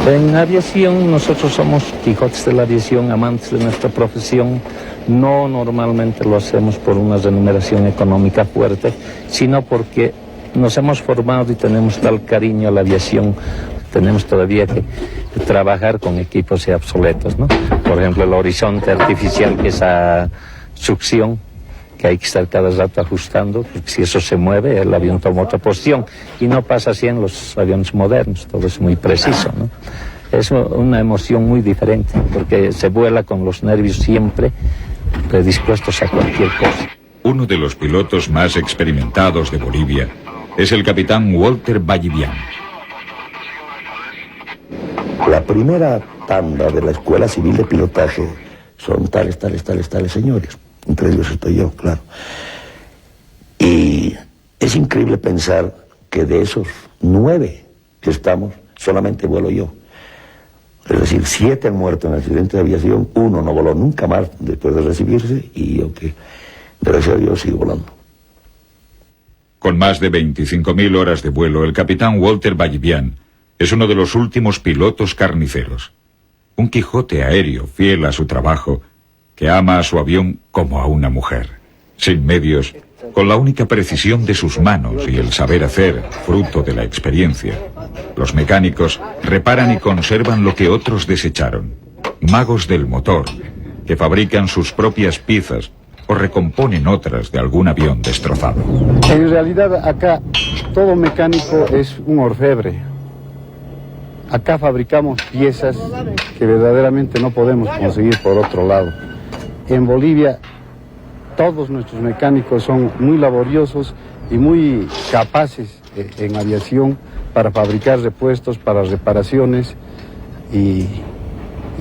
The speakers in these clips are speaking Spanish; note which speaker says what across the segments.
Speaker 1: En aviación nosotros somos Quijotes de la aviación, amantes de nuestra profesión. No normalmente lo hacemos por una remuneración económica fuerte, sino porque nos hemos formado y tenemos tal cariño a la aviación. Tenemos todavía que trabajar con equipos ya obsoletos, ¿no? Por ejemplo, el horizonte artificial, que es a succión, que hay que estar cada rato ajustando, porque si eso se mueve, el avión toma otra posición. Y no pasa así en los aviones modernos, todo es muy preciso, ¿no? Es una emoción muy diferente, porque se vuela con los nervios siempre predispuestos a cualquier cosa.
Speaker 2: Uno de los pilotos más experimentados de Bolivia es el capitán Walter Vallivian.
Speaker 3: La primera tanda de la Escuela Civil de Pilotaje son tales señores. Entre ellos estoy yo, claro. Y es increíble pensar que de esos 9 que estamos, solamente vuelo yo. Es decir, 7 han muerto en accidente de aviación, 1 no voló nunca más después de recibirse, y yo que, gracias a Dios, sigo volando.
Speaker 2: Con más de 25.000 horas de vuelo, el capitán Walter Vallivian es uno de los últimos pilotos carniceros. Un Quijote aéreo fiel a su trabajo, que ama a su avión como a una mujer. Sin medios, con la única precisión de sus manos y el saber hacer, fruto de la experiencia, los mecánicos reparan y conservan lo que otros desecharon. Magos del motor, que fabrican sus propias piezas o recomponen otras de algún avión destrozado.
Speaker 4: En realidad acá todo mecánico es un orfebre. Acá fabricamos piezas que verdaderamente no podemos conseguir por otro lado. En Bolivia todos nuestros mecánicos son muy laboriosos y muy capaces en aviación para fabricar repuestos, para reparaciones y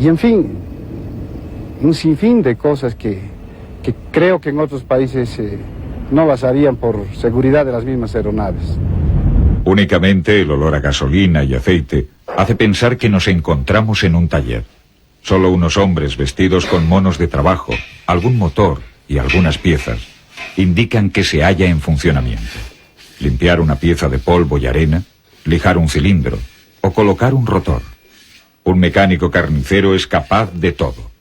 Speaker 4: en fin, un sinfín de cosas que creo que en otros países no basarían por seguridad de las mismas aeronaves.
Speaker 2: Únicamente el olor a gasolina y aceite hace pensar que nos encontramos en un taller. Solo unos hombres vestidos con monos de trabajo, algún motor y algunas piezas indican que se halla en funcionamiento. Limpiar una pieza de polvo y arena, lijar un cilindro o colocar un rotor. Un mecánico carnicero es capaz de todo.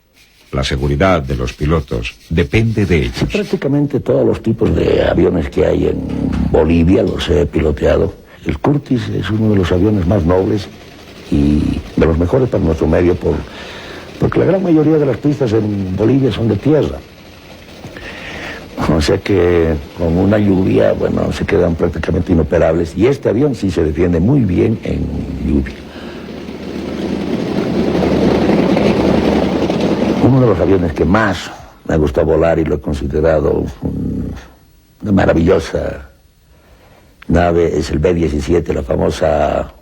Speaker 2: La seguridad de los pilotos depende de ellos.
Speaker 3: Prácticamente todos los tipos de aviones que hay en Bolivia los he piloteado. El Curtiss es uno de los aviones más nobles y de los mejores para nuestro medio porque la gran mayoría de las pistas en Bolivia son de tierra. O sea que con una lluvia, bueno, se quedan prácticamente inoperables. Y este avión sí se defiende muy bien en lluvia. Uno de los aviones que más me ha gustado volar y lo he considerado una maravillosa nave es el B-17, la famosa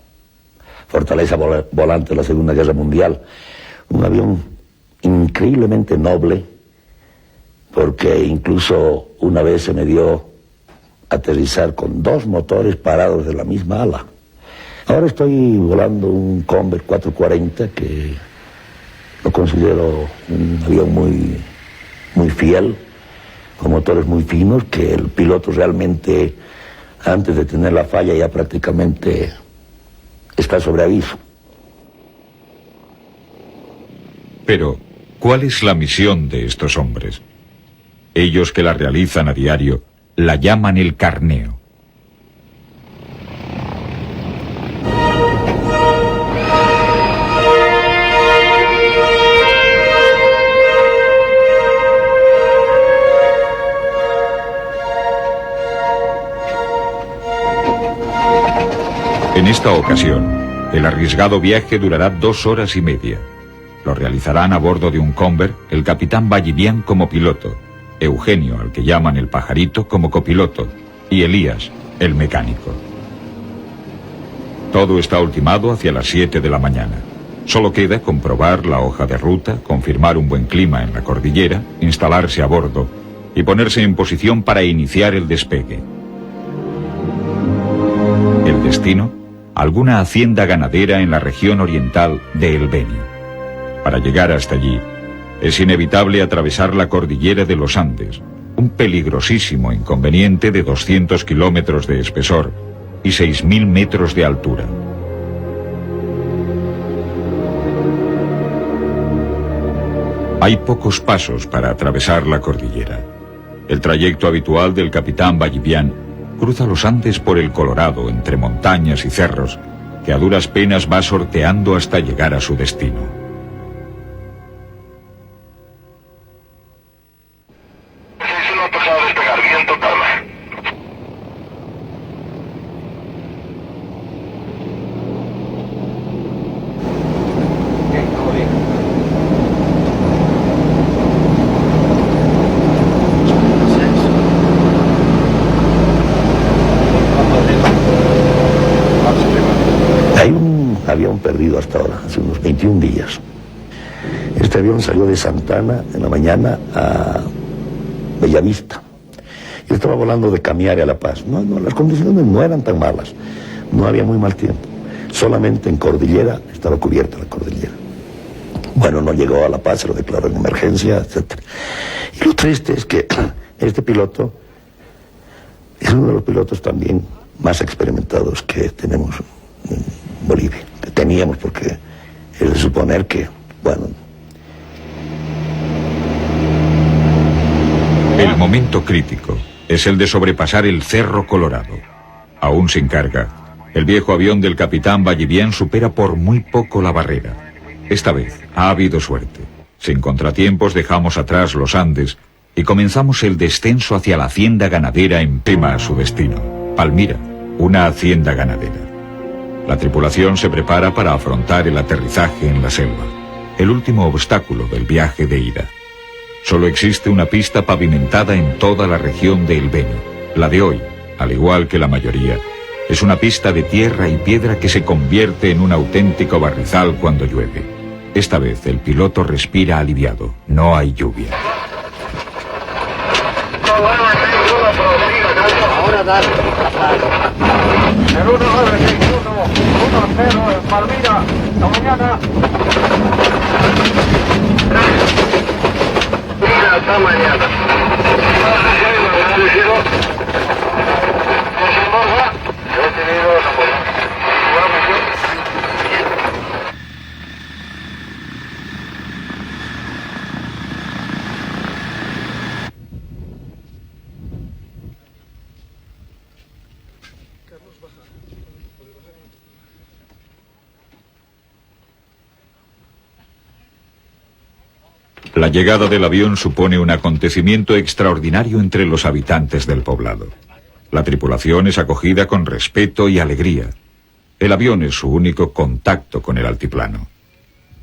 Speaker 3: fortaleza volante de la Segunda Guerra Mundial. Un avión increíblemente noble, porque incluso una vez se me dio aterrizar con 2 motores parados de la misma ala. Ahora estoy volando un Convair 440 que lo considero un avión muy fiel, con motores muy finos, que el piloto realmente, antes de tener la falla, ya prácticamente está sobre aviso.
Speaker 2: Pero, ¿cuál es la misión de estos hombres? Ellos que la realizan a diario, la llaman el carneo. En esta ocasión, el arriesgado viaje durará 2 horas y media. Lo realizarán a bordo de un Convair el capitán Vallivian como piloto, Eugenio, al que llaman el pajarito, como copiloto, y Elías, el mecánico. Todo está ultimado hacia las 7 de la mañana. Solo queda comprobar la hoja de ruta, confirmar un buen clima en la cordillera, instalarse a bordo y ponerse en posición para iniciar el despegue. El destino, alguna hacienda ganadera en la región oriental de El Beni. Para llegar hasta allí, es inevitable atravesar la cordillera de los Andes, un peligrosísimo inconveniente de 200 kilómetros de espesor y 6.000 metros de altura. Hay pocos pasos para atravesar la cordillera. El trayecto habitual del capitán Ballivián cruza los Andes por el Colorado entre montañas y cerros, que a duras penas va sorteando hasta llegar a su destino.
Speaker 3: Hay un avión perdido hasta ahora, hace unos 21 días. Este avión salió de Santana en la mañana a Bellavista. Y estaba volando de Camiare a La Paz. No, las condiciones no eran tan malas. No había muy mal tiempo. Solamente en cordillera estaba cubierta la cordillera. Bueno, no llegó a La Paz, se lo declaró en emergencia, etc. Y lo triste es que este piloto es uno de los pilotos también más experimentados que tenemos en Bolivia. Que teníamos, porque es de suponer que, bueno...
Speaker 2: El momento crítico es el de sobrepasar el Cerro Colorado. Aún sin carga, el viejo avión del capitán Ballivián supera por muy poco la barrera. Esta vez ha habido suerte. Sin contratiempos dejamos atrás los Andes y comenzamos el descenso hacia la hacienda ganadera en Pema, a su destino. Palmira, una hacienda ganadera. La tripulación se prepara para afrontar el aterrizaje en la selva, el último obstáculo del viaje de ida. Solo existe una pista pavimentada en toda la región de El Beni. La de hoy, al igual que la mayoría, es una pista de tierra y piedra que se convierte en un auténtico barrizal cuando llueve. Esta vez el piloto respira aliviado, no hay lluvia.
Speaker 5: Ahora dale. El 1961, 1-0 en Palmira, esta mañana. Hasta mañana.
Speaker 2: La llegada del avión supone un acontecimiento extraordinario entre los habitantes del poblado. La tripulación es acogida con respeto y alegría. El avión es su único contacto con el altiplano.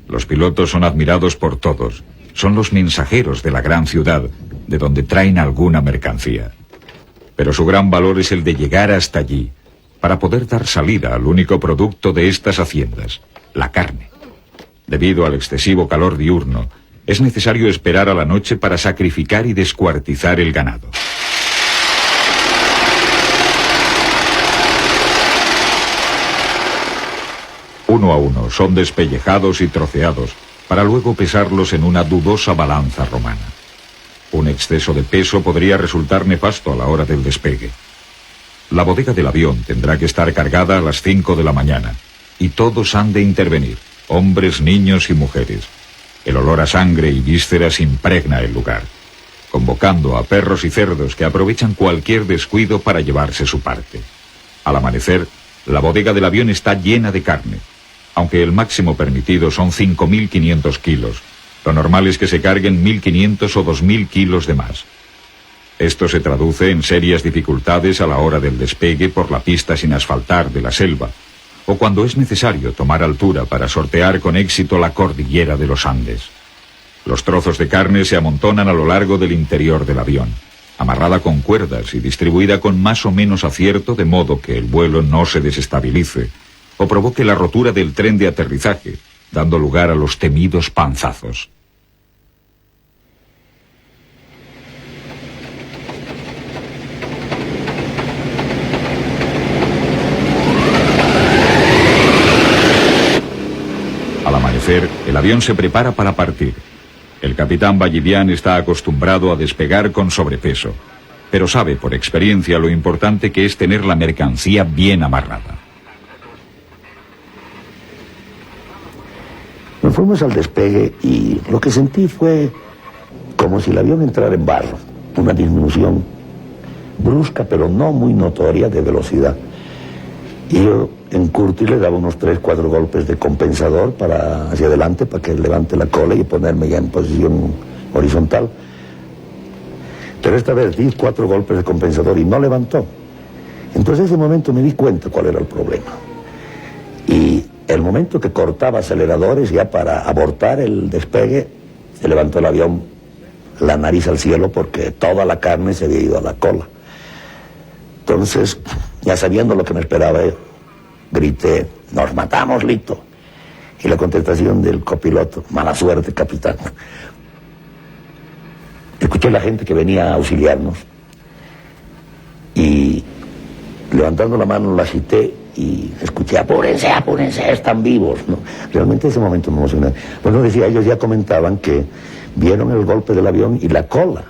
Speaker 2: Los pilotos son admirados por todos. Son los mensajeros de la gran ciudad, de donde traen alguna mercancía. Pero su gran valor es el de llegar hasta allí, para poder dar salida al único producto de estas haciendas, la carne. Debido al excesivo calor diurno, es necesario esperar a la noche para sacrificar y descuartizar el ganado. Uno a uno son despellejados y troceados para luego pesarlos en una dudosa balanza romana. Un exceso de peso podría resultar nefasto a la hora del despegue. La bodega del avión tendrá que estar cargada a las 5 de la mañana y todos han de intervenir, hombres, niños y mujeres. El olor a sangre y vísceras impregna el lugar, convocando a perros y cerdos que aprovechan cualquier descuido para llevarse su parte. Al amanecer, la bodega del avión está llena de carne. Aunque el máximo permitido son 5.500 kilos, lo normal es que se carguen 1.500 o 2.000 kilos de más. Esto se traduce en serias dificultades a la hora del despegue por la pista sin asfaltar de la selva, o cuando es necesario tomar altura para sortear con éxito la cordillera de los Andes. Los trozos de carne se amontonan a lo largo del interior del avión, amarrada con cuerdas y distribuida con más o menos acierto de modo que el vuelo no se desestabilice o provoque la rotura del tren de aterrizaje, dando lugar a los temidos panzazos. Al amanecer, el avión se prepara para partir. El capitán Ballivián está acostumbrado a despegar con sobrepeso, pero sabe por experiencia lo importante que es tener la mercancía bien amarrada.
Speaker 3: fuimos al despegue y lo que sentí fue como si el avión entrara en barro, una disminución brusca pero no muy notoria de velocidad. Y yo en Curtis le daba unos 3, 4 golpes de compensador hacia adelante para que levante la cola y ponerme ya en posición horizontal. Pero esta vez di 4 golpes de compensador y no levantó. Entonces en ese momento me di cuenta cuál era el problema. Y el momento que cortaba aceleradores ya para abortar el despegue, se levantó el avión, la nariz al cielo, porque toda la carne se había ido a la cola. Entonces, ya sabiendo lo que me esperaba, grité: "¡Nos matamos, Lito!". Y la contestación del copiloto: "Mala suerte, capitán". Escuché a la gente que venía a auxiliarnos y levantando la mano la agité y escuché: "Apúrense, apúrense, están vivos", ¿no? Realmente ese momento me emocioné. Bueno, decía, ellos ya comentaban que vieron el golpe del avión y la cola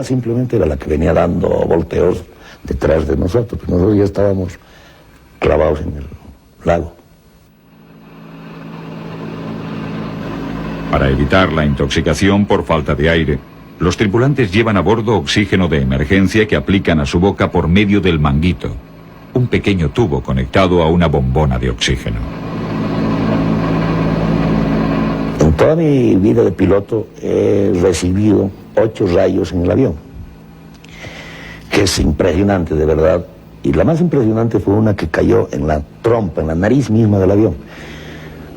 Speaker 3: simplemente era la que venía dando volteos detrás de nosotros, pues nosotros ya estábamos clavados en el lago.
Speaker 2: Para evitar la intoxicación por falta de aire, los tripulantes llevan a bordo oxígeno de emergencia que aplican a su boca por medio del manguito, un pequeño tubo conectado a una bombona de oxígeno.
Speaker 3: En toda mi vida de piloto he recibido 8 rayos en el avión, que es impresionante, de verdad. Y la más impresionante fue una que cayó en la trompa, en la nariz misma del avión,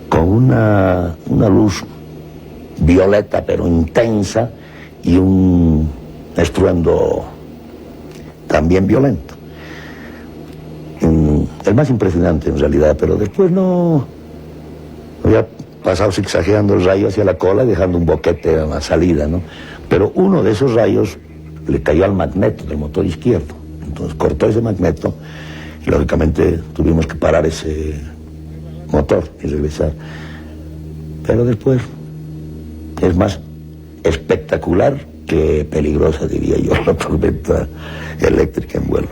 Speaker 3: con una luz violeta pero intensa y un estruendo también violento. El más impresionante en realidad, pero después no había pasado zigzagueando el rayo hacia la cola, dejando un boquete a la salida, ¿no? Pero uno de esos rayos le cayó al magneto del motor izquierdo. Entonces cortó ese magneto y lógicamente tuvimos que parar ese motor y regresar. Pero después es más espectacular que peligrosa, diría yo, la tormenta eléctrica en vuelo.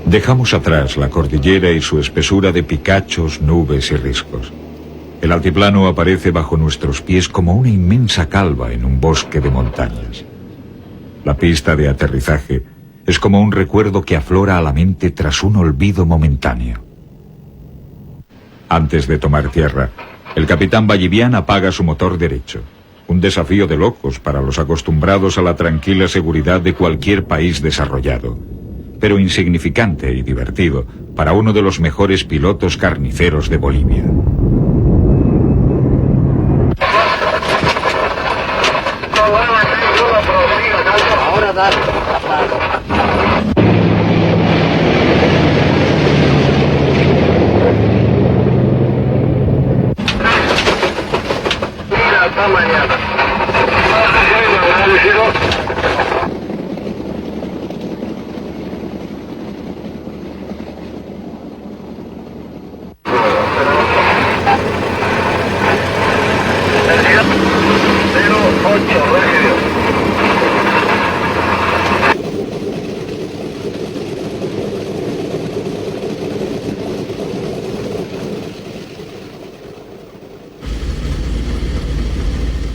Speaker 2: Dejamos atrás la cordillera y su espesura de picachos, nubes y riscos. El altiplano aparece bajo nuestros pies como una inmensa calva en un bosque de montañas. La pista de aterrizaje es como un recuerdo que aflora a la mente tras un olvido momentáneo. Antes de tomar tierra, el capitán Ballivián apaga su motor derecho. Un desafío de locos para los acostumbrados a la tranquila seguridad de cualquier país desarrollado, pero insignificante y divertido para uno de los mejores pilotos carniceros de Bolivia.
Speaker 5: Ahora dale. Hasta mañana.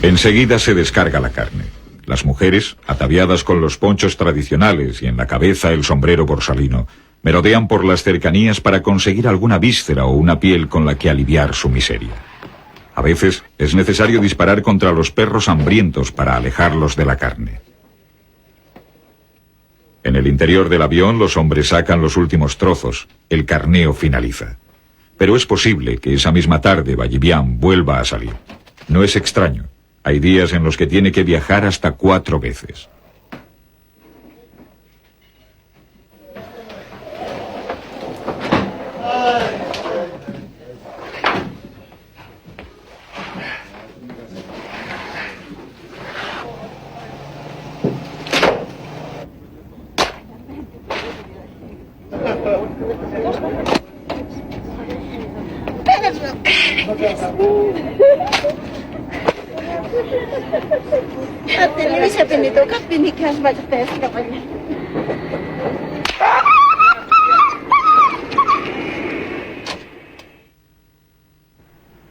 Speaker 2: Enseguida se descarga la carne. Las mujeres, ataviadas con los ponchos tradicionales y en la cabeza el sombrero borsalino, merodean por las cercanías para conseguir alguna víscera o una piel con la que aliviar su miseria. A veces es necesario disparar contra los perros hambrientos para alejarlos de la carne. En el interior del avión los hombres sacan los últimos trozos, el carneo finaliza. Pero es posible que esa misma tarde Ballivián vuelva a salir. No es extraño. Hay días en los que tiene que viajar hasta 4 veces.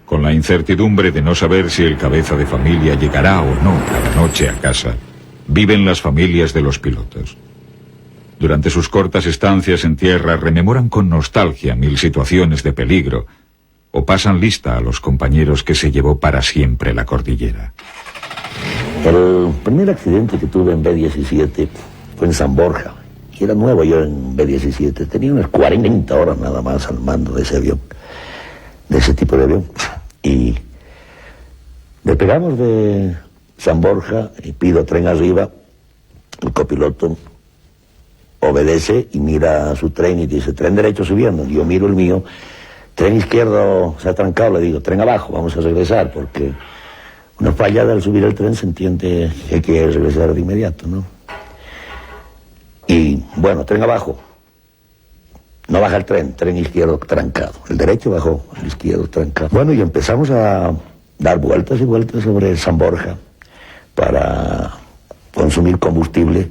Speaker 2: Con la incertidumbre de no saber si el cabeza de familia llegará o no cada noche a casa, viven las familias de los pilotos. Durante sus cortas estancias en tierra rememoran con nostalgia mil situaciones de peligro o pasan lista a los compañeros que se llevó para siempre la cordillera.
Speaker 3: El primer accidente que tuve en B-17 fue en San Borja. Y era nuevo yo en B-17. Tenía unas 40 horas nada más al mando de ese avión, de ese tipo de avión. Y despegamos de San Borja y pido tren arriba. El copiloto obedece y mira su tren y dice, tren derecho subiendo. Yo miro el mío, tren izquierdo se ha trancado, le digo, tren abajo, vamos a regresar, porque una fallada al subir el tren se entiende que hay que regresar de inmediato, ¿no? Y bueno, tren abajo. No baja el tren, tren izquierdo trancado. El derecho bajó, el izquierdo trancado. Bueno, y empezamos a dar vueltas y vueltas sobre San Borja para consumir combustible,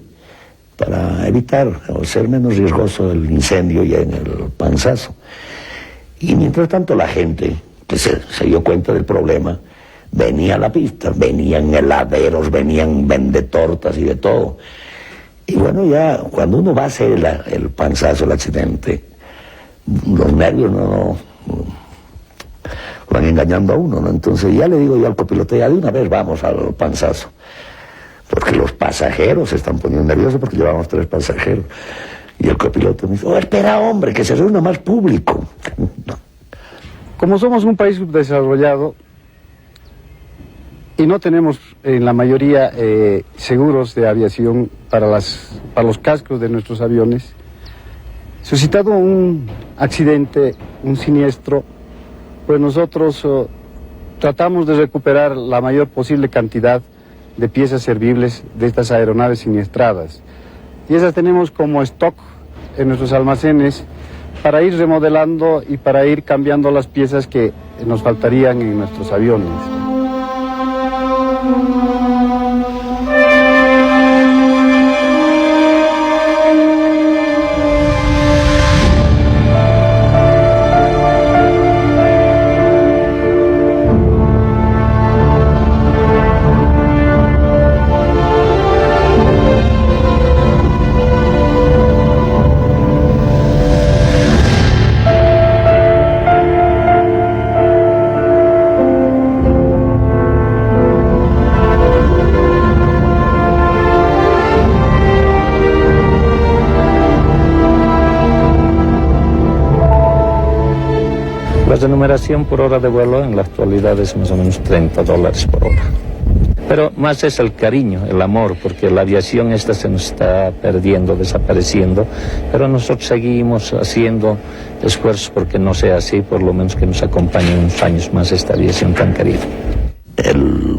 Speaker 3: para evitar o ser menos riesgoso el incendio ya en el Panzazo. Y mientras tanto la gente, que se dio cuenta del problema, venía a la pista, venían heladeros, venían vendetortas y de todo. Y bueno, ya cuando uno va a hacer el Panzazo, el accidente, los nervios no van engañando a uno, ¿no? Entonces ya le digo yo al copiloto, ya de una vez vamos al Panzazo. Porque los pasajeros se están poniendo nerviosos porque llevamos 3 pasajeros. Y el copiloto me dice, oh, espera hombre, que se reúna más público.
Speaker 4: Como somos un país subdesarrollado y no tenemos en la mayoría seguros de aviación para los cascos de nuestros aviones, suscitado un accidente, un siniestro, pues nosotros tratamos de recuperar la mayor posible cantidad de piezas servibles de estas aeronaves siniestradas. Y esas tenemos como stock en nuestros almacenes para ir remodelando y para ir cambiando las piezas que nos faltarían en nuestros aviones.
Speaker 1: La remuneración por hora de vuelo en la actualidad es más o menos $30 por hora. Pero más es el cariño, el amor, porque la aviación esta se nos está perdiendo, desapareciendo, pero nosotros seguimos haciendo esfuerzos porque no sea así, por lo menos que nos acompañe unos años más esta aviación tan querida.
Speaker 3: El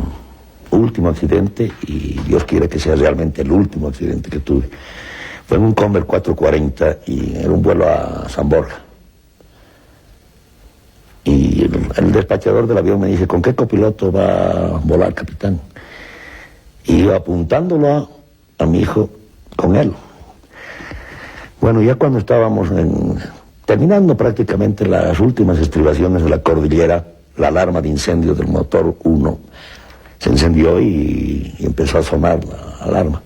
Speaker 3: último accidente, y Dios quiere que sea realmente el último accidente que tuve, fue en un Convair 440 y era un vuelo a San Borja. Y el despachador del avión me dice, ¿con qué copiloto va a volar, capitán? Y yo apuntándolo a mi hijo, con él. Bueno, ya cuando estábamos terminando prácticamente las últimas estribaciones de la cordillera, la alarma de incendio del motor 1 se encendió y empezó a sonar la alarma.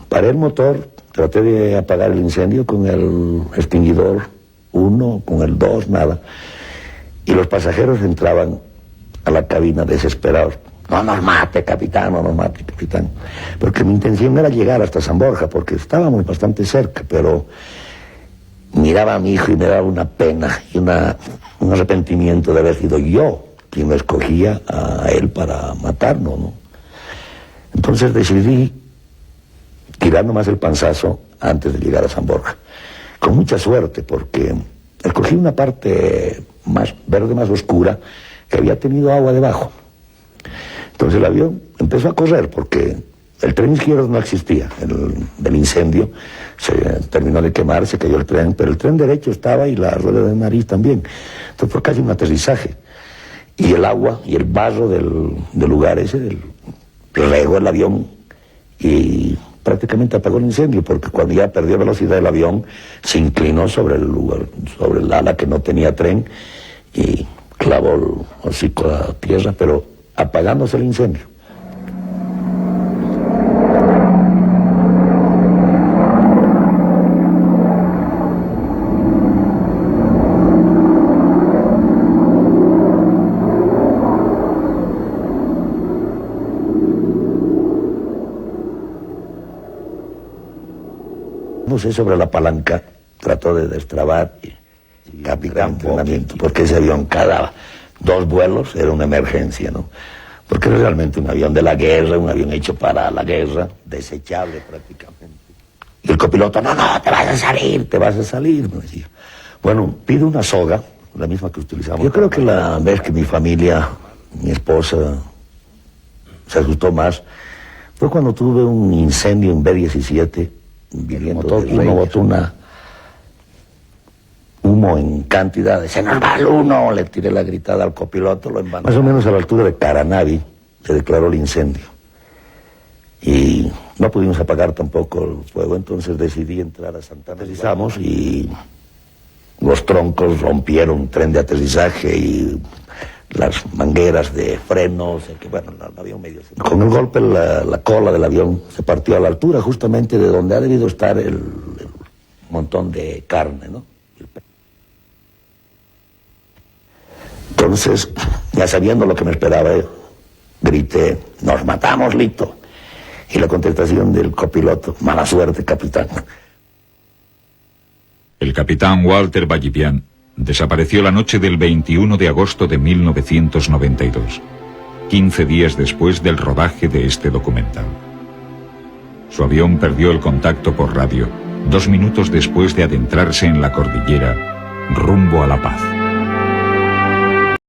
Speaker 3: Paré el motor, traté de apagar el incendio con el extinguidor 1, con el 2, nada. Y los pasajeros entraban a la cabina desesperados. No nos mate, capitán, no nos mate, capitán. Porque mi intención era llegar hasta San Borja, porque estábamos bastante cerca, pero miraba a mi hijo y me daba una pena y un arrepentimiento de haber sido yo quien lo escogía a él para matarnos, ¿no? Entonces decidí tirar nomás el panzazo antes de llegar a San Borja. Con mucha suerte, porque escogí una parte más verde, más oscura, que había tenido agua debajo. Entonces el avión empezó a correr, porque el tren izquierdo no existía. Del incendio se terminó de quemar, se cayó el tren, pero el tren derecho estaba y la rueda de nariz también. Entonces fue casi un aterrizaje. y el agua y el barro del lugar ese regó el avión y prácticamente apagó el incendio, porque cuando ya perdió velocidad el avión se inclinó sobre el lugar, sobre el ala que no tenía tren y clavó el hocico a tierra, pero apagándose el incendio. No sé, sobre la palanca trató de destrabar y capitán entrenamiento, porque ese avión cada 2 vuelos era una emergencia, ¿no? Porque era realmente un avión de la guerra, un avión hecho para la guerra, desechable prácticamente. Y el copiloto, no, te vas a salir, me decía. Bueno, pide una soga, la misma que utilizamos. Yo creo que la vez que mi familia, mi esposa, se asustó más, fue cuando tuve un incendio en B-17, viviendo todo, uno botó humo en cantidad, se nos va el uno, le tiré la gritada al copiloto, lo embanó. Más o menos a la altura de Caranavi se declaró el incendio y no pudimos apagar tampoco el fuego, entonces decidí entrar a Santana. Aterrizamos y los troncos rompieron un tren de aterrizaje y las mangueras de frenos, que bueno, el avión medio... Con el golpe la cola del avión se partió a la altura justamente de donde ha debido estar el montón de carne, ¿no? Entonces, ya sabiendo lo que me esperaba, grité, nos matamos, Lito. Y la contestación del copiloto, mala suerte, capitán.
Speaker 2: El capitán Walter Bayipian desapareció la noche del 21 de agosto de 1992, 15 días después del rodaje de este documental. Su avión perdió el contacto por radio 2 minutos después de adentrarse en la cordillera rumbo a La Paz.